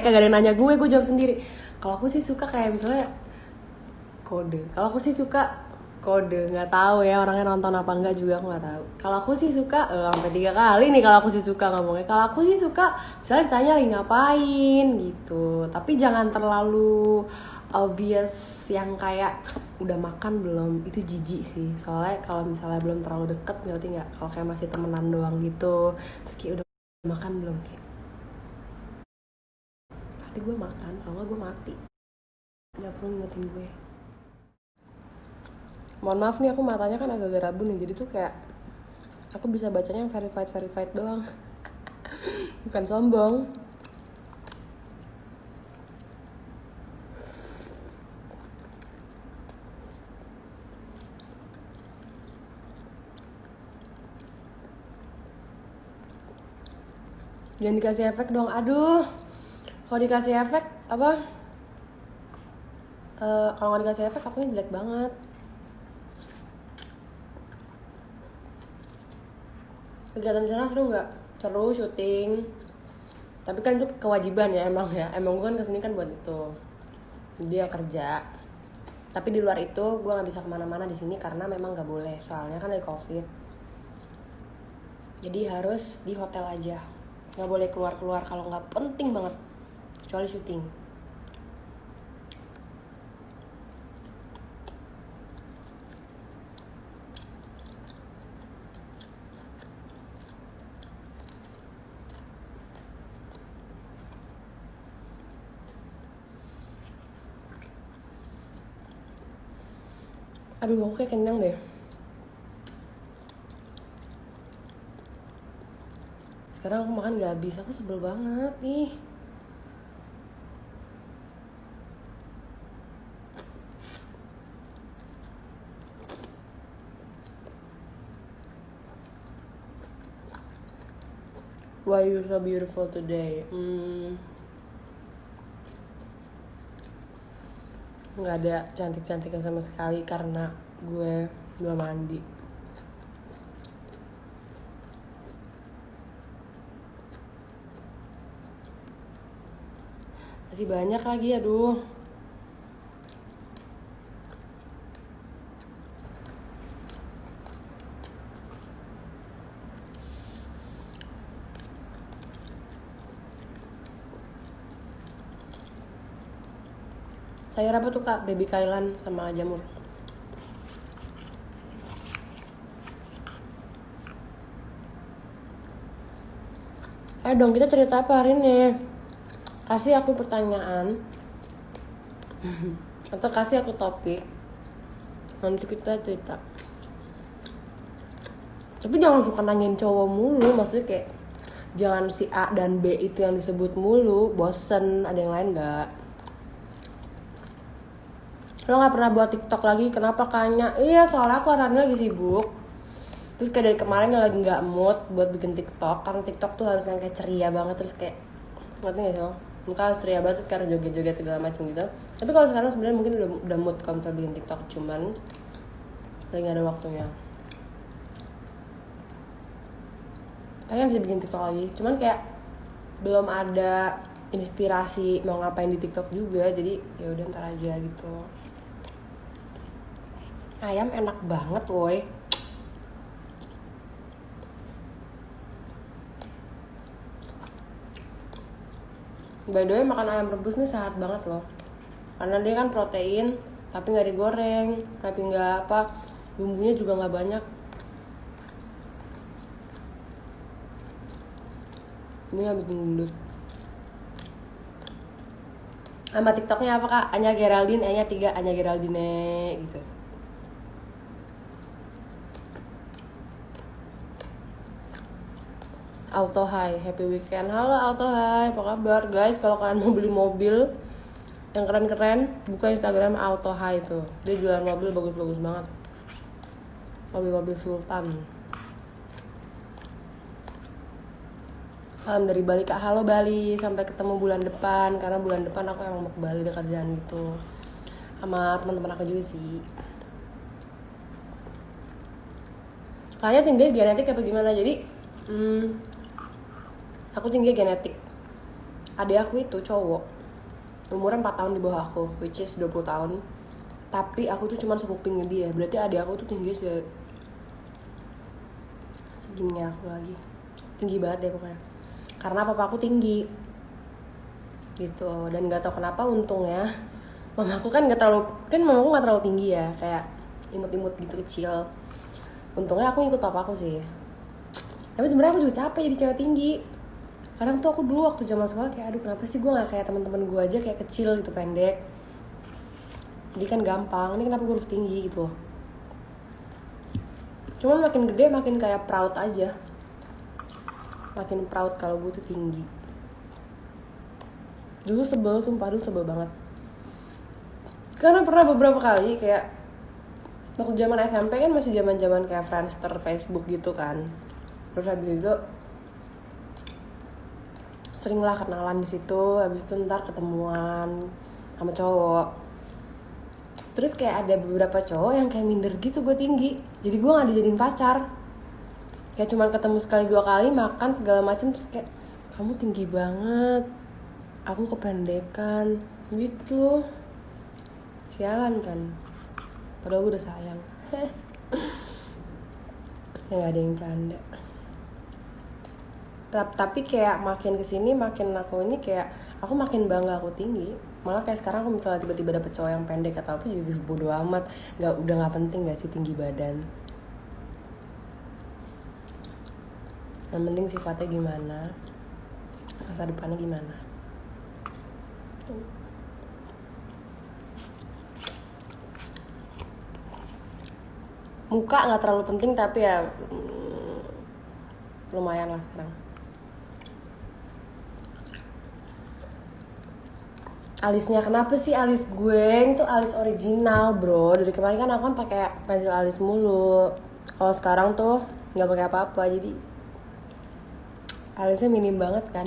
kagak ada yang nanya gue jawab sendiri. Kalau aku sih suka kayak misalnya kode. Kalau aku sih suka kode, nggak tahu ya orangnya nonton apa enggak juga aku nggak tahu. Kalau aku sih suka sampai 3 kali nih kalau aku sih suka ngomongnya. Kalau aku sih suka misalnya ditanya lagi ngapain gitu, tapi jangan terlalu obvious yang kayak udah makan belum, itu jijik sih. Soalnya kalau misalnya belum terlalu deket, ngerti nggak? Kalau kayak masih temenan doang gitu, terus kayak udah makan belum, kayak pasti gue makan, kalau nggak gue mati, nggak perlu ngingetin gue. Mohon maaf nih, aku matanya kan agak-agak rabu nih, jadi tuh kayak aku bisa bacanya yang verified doang. Bukan sombong. Jangan dikasih efek dong, aduh. Kalau dikasih efek apa? Kalau nggak dikasih efek akunya jelek banget. Kegiatan di sana seru nggak? Seru, syuting. Tapi kan itu kewajiban ya emang ya. Emang gue kan kesini kan buat itu. Dia kerja. Tapi di luar itu gue nggak bisa kemana-mana di sini karena memang nggak boleh. Soalnya kan lagi COVID. Jadi harus di hotel aja. Nggak boleh keluar-keluar kalau nggak penting banget. Kecuali syuting. Aduh, aku kayak kenyang deh. Sekarang aku makan gak habis, aku sebel banget nih. Why you so beautiful today? Nggak ada cantik-cantiknya sama sekali karena gue belum mandi. Masih banyak lagi, aduh. Sayur apa tuh kak? Baby kailan sama jamur. Ayo dong, kita cerita apa hari ini? Kasih aku pertanyaan atau kasih aku topik, nanti kita cerita. Tapi jangan suka nanyain cowok mulu, maksudnya kayak jangan si A dan B itu yang disebut mulu, bosen. Ada yang lain gak? Lo gak pernah buat TikTok lagi, kenapa kayaknya? Iya, soalnya aku hari ini lagi sibuk. Terus kayak dari kemarin lagi gak mood buat bikin TikTok. Karena TikTok tuh harus yang kayak ceria banget, terus kayak ngerti gak sih lo? Muka harus ceria banget karena joget-joget segala macam gitu. Tapi kalau sekarang sebenarnya mungkin udah mood kalau misalnya bikin TikTok, cuman lagi gak ada waktunya. Pengen sih bikin TikTok lagi, cuman kayak belum ada inspirasi mau ngapain di TikTok juga, jadi ya udah ntar aja gitu. Ayam enak banget woi. By the way, makan ayam rebus nih sehat banget loh. Karena dia kan protein, tapi nggak digoreng, tapi nggak apa, bumbunya juga nggak banyak. Ini nggak bikin gendut. Sama TikToknya apa kak? Anya Geraldine, Anya 3, Anya Geraldine gitu. Auto High, happy weekend. Halo Auto High, apa kabar guys? Kalau kalian mau beli mobil yang keren-keren, buka Instagram Auto High tuh. Dia jualan mobil bagus-bagus banget. Mobil-mobil Sultan. Salam dari Bali kak. Halo Bali, sampai ketemu bulan depan. Karena bulan depan aku emang mau ke Bali, ada kerjaan gitu. Sama teman-teman aku juga sih. Kayaknya tingginya genetik apa gimana? Jadi aku tinggi genetik. adik aku itu cowok, umurnya 4 tahun di bawah aku, which is 20 tahun. Tapi aku tuh cuma sekupingnya dia. Berarti adik aku tuh tinggi segini aku lagi. Tinggi banget deh pokoknya. Karena papa aku tinggi. Gitu. Dan gak tau kenapa untungnya mamaku kan mamaku gak terlalu tinggi ya. Kayak imut-imut gitu kecil. Untungnya aku ikut papaku sih. Tapi sebenarnya aku juga capek jadi cewek tinggi. Kadang tuh aku dulu waktu zaman sekolah kayak aduh kenapa sih gue gak kayak teman-teman gue aja kayak kecil gitu, pendek. Jadi kan gampang, ini kenapa gue harus tinggi gitu loh. Cuman makin gede makin kayak proud aja. Makin proud kalau gue tuh tinggi. Dulu sebel, sumpah dulu sebel banget. Karena pernah beberapa kali kayak waktu zaman SMP kan masih zaman-zaman kayak Friendster, Facebook gitu kan. Terus habis itu seringlah kenalan di situ, habis itu ntar ketemuan sama cowok. Terus kayak ada beberapa cowok yang kayak minder gitu gue tinggi. Jadi gue gak dijadiin pacar. Kayak cuma ketemu sekali 2 kali, makan segala macem. Terus kayak, kamu tinggi banget, aku kependekan gitu. Sialan kan. Padahal gue udah sayang. Ya gak ada yang canda. Tapi kayak makin kesini makin aku ini kayak aku makin bangga aku tinggi. Malah kayak sekarang aku misalnya tiba-tiba dapet cowok yang pendek atau apa juga bodo amat. Udah gak penting gak sih tinggi badan. Yang penting sifatnya gimana, masa depannya gimana. Muka gak terlalu penting tapi ya lumayan lah sekarang. Alisnya kenapa sih alis gue itu alis original bro. Dari kemarin kan aku kan pakai pensil alis mulu. Kalau sekarang tuh nggak pakai apa-apa jadi alisnya minim banget kan.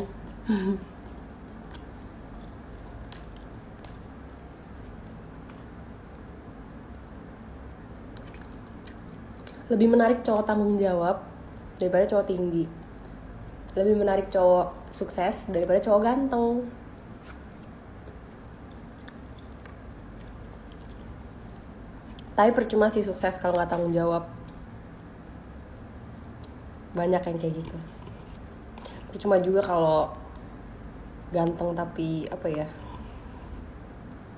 Lebih menarik cowok tanggung jawab daripada cowok tinggi. Lebih menarik cowok sukses daripada cowok ganteng. Tapi percuma sih sukses kalau nggak tanggung jawab. Banyak yang kayak gitu. Percuma juga kalau ganteng tapi apa ya,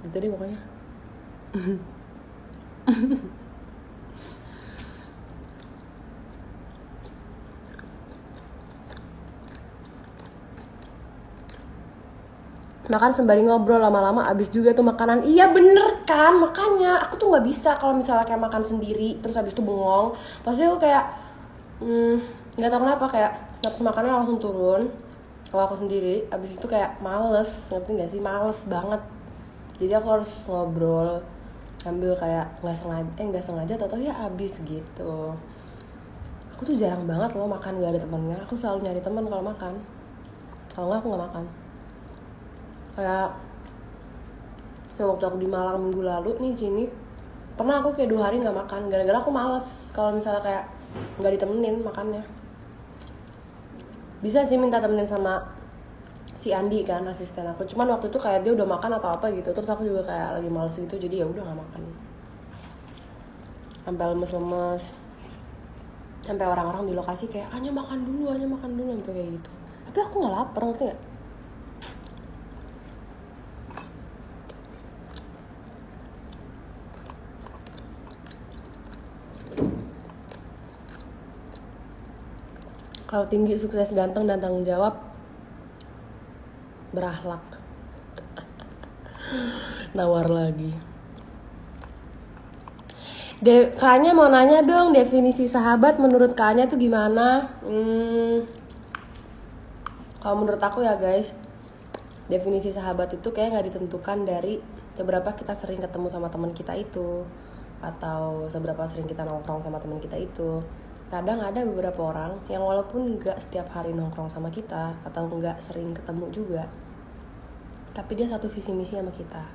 gitu deh pokoknya. Makan sembari ngobrol, lama-lama abis juga tuh makanan. Iya bener kan, makanya aku tuh nggak bisa kalau misalnya kayak makan sendiri terus abis itu bengong. Pasti aku kayak nggak tahu kenapa kayak nafsu makannya langsung turun. Kalau aku sendiri abis itu kayak males, ngerti nggak sih, males banget. Jadi aku harus ngobrol sambil kayak nggak sengaja atau ya abis gitu. Aku tuh jarang banget loh makan gak ada temennya. Aku selalu nyari teman kalau makan. Kalau nggak aku nggak makan. Kayak waktu aku di Malang minggu lalu nih sini pernah aku kayak 2 hari nggak makan gara-gara aku males kalau misalnya kayak nggak ditemenin makannya. Bisa sih minta temenin sama si Andi kan, asisten aku, cuman waktu itu kayak dia udah makan atau apa gitu, terus aku juga kayak lagi males gitu jadi ya udah nggak makan sampai lemes-lemes, sampai orang-orang di lokasi kayak hanya makan dulu sampai kayak gitu. Tapi aku nggak lapar, ngerti nggak? Kalau tinggi, sukses, ganteng, dan tanggung jawab, berakhlak. Nawar lagi. Kayaknya mau nanya dong, definisi sahabat menurut Kayaknya tuh gimana? Kalau menurut aku ya guys, definisi sahabat itu kayak nggak ditentukan dari seberapa kita sering ketemu sama teman kita itu, atau seberapa sering kita nongkrong sama teman kita itu. Kadang ada beberapa orang yang walaupun nggak setiap hari nongkrong sama kita atau nggak sering ketemu juga, tapi dia satu visi misi sama kita.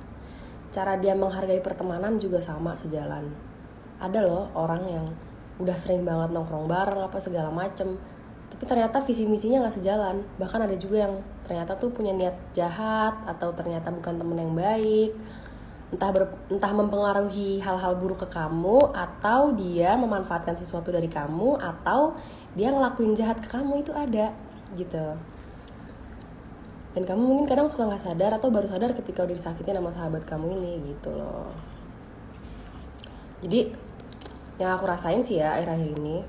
Cara dia menghargai pertemanan juga sama, sejalan. Ada loh orang yang udah sering banget nongkrong bareng apa segala macem, tapi ternyata visi misinya nggak sejalan. Bahkan ada juga yang ternyata tuh punya niat jahat atau ternyata bukan temen yang baik, entah mempengaruhi hal-hal buruk ke kamu, atau dia memanfaatkan sesuatu dari kamu, atau dia ngelakuin jahat ke kamu, itu ada gitu. Dan kamu mungkin kadang suka nggak sadar atau baru sadar ketika udah disakitin sama sahabat kamu ini gitu loh. Jadi yang aku rasain sih ya akhir-akhir ini,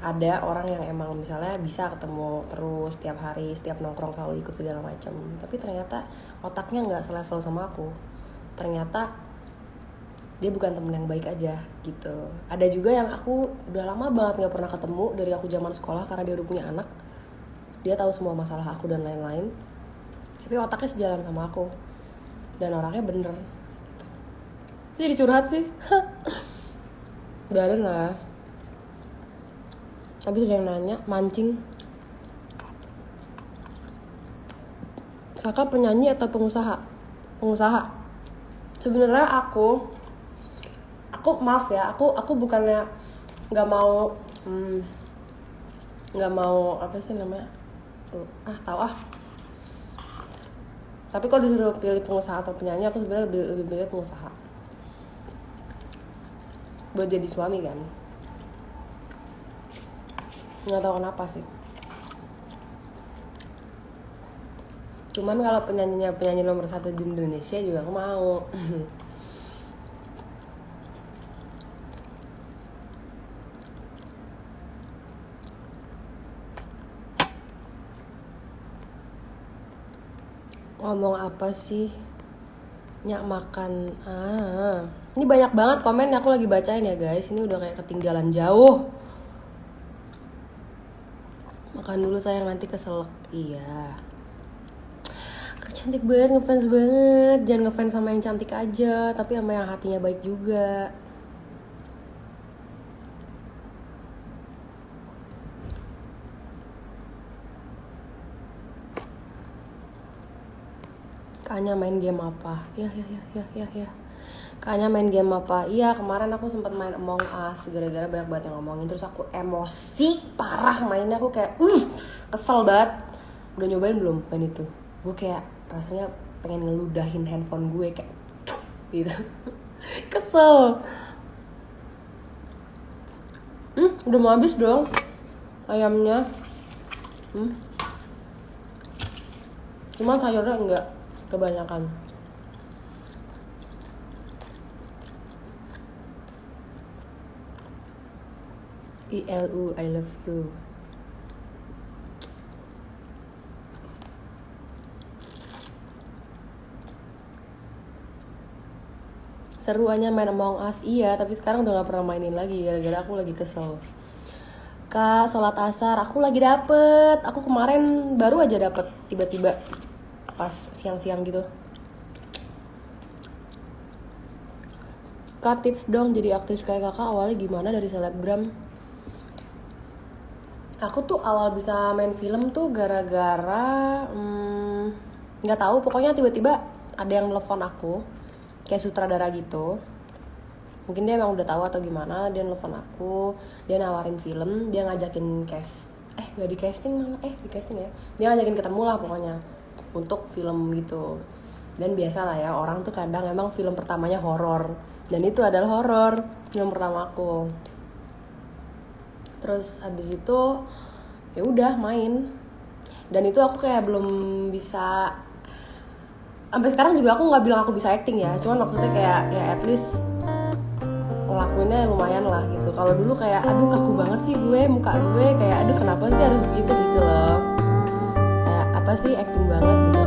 ada orang yang emang misalnya bisa ketemu terus tiap hari, setiap nongkrong selalu ikut segala macam, tapi ternyata otaknya nggak selevel sama aku. Ternyata dia bukan temen yang baik aja gitu. Ada juga yang aku udah lama banget nggak pernah ketemu dari aku zaman sekolah karena dia udah punya anak. Dia tahu semua masalah aku dan lain-lain, tapi otaknya sejalan sama aku dan orangnya bener gitu. Jadi curhat sih. Udah lah. Habis ada yang nanya, mancing, Kakak penyanyi atau pengusaha? Pengusaha. Sebenarnya aku maaf ya, aku bukannya nggak mau apa sih namanya, tapi kalau disuruh pilih pengusaha atau penyanyi, aku sebenarnya lebih pilih pengusaha buat jadi suami kan. Nggak tahu kenapa sih, cuman kalau penyanyi nomor 1 di Indonesia juga aku mau. Ngomong apa sih? Nyak makan. Ini banyak banget komen aku lagi bacain ya guys. Ini udah kayak ketinggalan jauh. Makan dulu sayang, nanti keselak. Iya. Cantik banget, ngefans banget. Jangan ngefans sama yang cantik aja, tapi sama yang hatinya baik juga. Kayaknya main game apa? Ya. Kayaknya main game apa? Iya, kemarin aku sempat main Among Us gara-gara banyak banget yang ngomongin, terus aku emosi parah mainnya. Aku kayak kesel banget. Udah nyobain belum main itu? Gue kayak rasanya pengen ngeludahin handphone gue kayak gitu. Kesel. Udah mau habis dong ayamnya. Cuma sayurnya enggak kebanyakan. ILU, I love you. Seruannya main Among Us, iya, tapi sekarang udah gak pernah mainin lagi gara-gara aku lagi kesel. Kak, sholat asar, aku lagi dapet. Aku kemarin baru aja dapet, tiba-tiba pas siang-siang gitu. Kak, tips dong jadi aktris kayak kakak, awalnya gimana dari selebgram? Aku tuh awal bisa main film tuh gara-gara nggak tahu, pokoknya tiba-tiba ada yang nelfon aku kayak sutradara gitu. Mungkin dia emang udah tahu atau gimana, dia nelfon aku, dia nawarin film, dia ngajakin nggak di casting malah, di casting ya, dia ngajakin ketemu lah pokoknya untuk film gitu. Dan biasa lah ya, orang tuh kadang emang film pertamanya horor, dan itu adalah horor film pertama aku. Terus abis itu ya udah main, dan itu aku kayak belum bisa, sampai sekarang juga aku nggak bilang aku bisa acting ya, cuman maksudnya kayak ya at least ngelakuinnya lumayan lah gitu. Kalau dulu kayak aduh kaku banget sih gue, muka gue kayak aduh kenapa sih harus begitu gitu loh, kayak apa sih acting banget gitu.